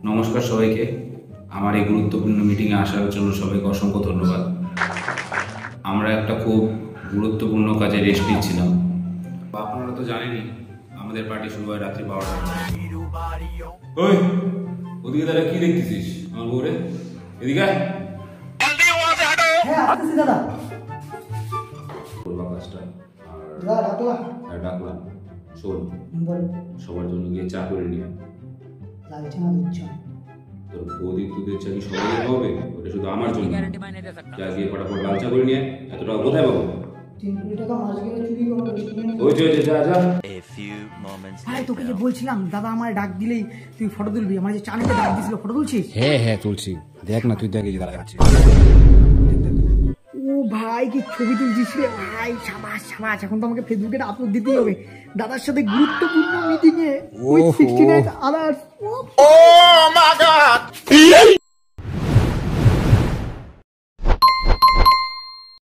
নমস্কার সবাইকে। আমার এই গুরুত্বপূর্ণ মিটিংয়ে আসার জন্য সবাইকে অসংখ্য ধন্যবাদ। আমরা একটা খুব গুরুত্বপূর্ণ কাজে রেস্ট নিচ্ছিলাম। আপনারা তো জানেনই আমাদের পার্টি শুরু হয় রাত্রি 12টায়। ওই ওদিকে দাঁড়া কি দেখতেছিস আমার বউরে? এদিকে দাদা কাজটা আর ডাকলাম, শোন সবার জন্য গিয়ে চা করে নিয়ে তোর বৌদির দুধের চা কি সবাই হবে? ওটা শুধু আমার জন্য। যা গিয়ে ফটাফট লাল চা করে নিয়ে। এত টাকা কোথায় পাবো? তোকে যে বলছিলাম দাদা আমার ডাক দিলেই তুই ফটো তুলবি, আমার যে চানকে ডাক দিছিল ফটো তুলছিস? হ্যাঁ তুলছি, দেখ না তুই দেখে দাঁড়া আছে। ও ভাই কি ছবি তুলছিস রে ভাই, সাবাস সাবাস। এখন তো আমাকে ফেসবুকে আপলোড দিতেই হবে দাদার সাথে গুরুত্বপূর্ণ মিটিং এ। 69 আদার্স।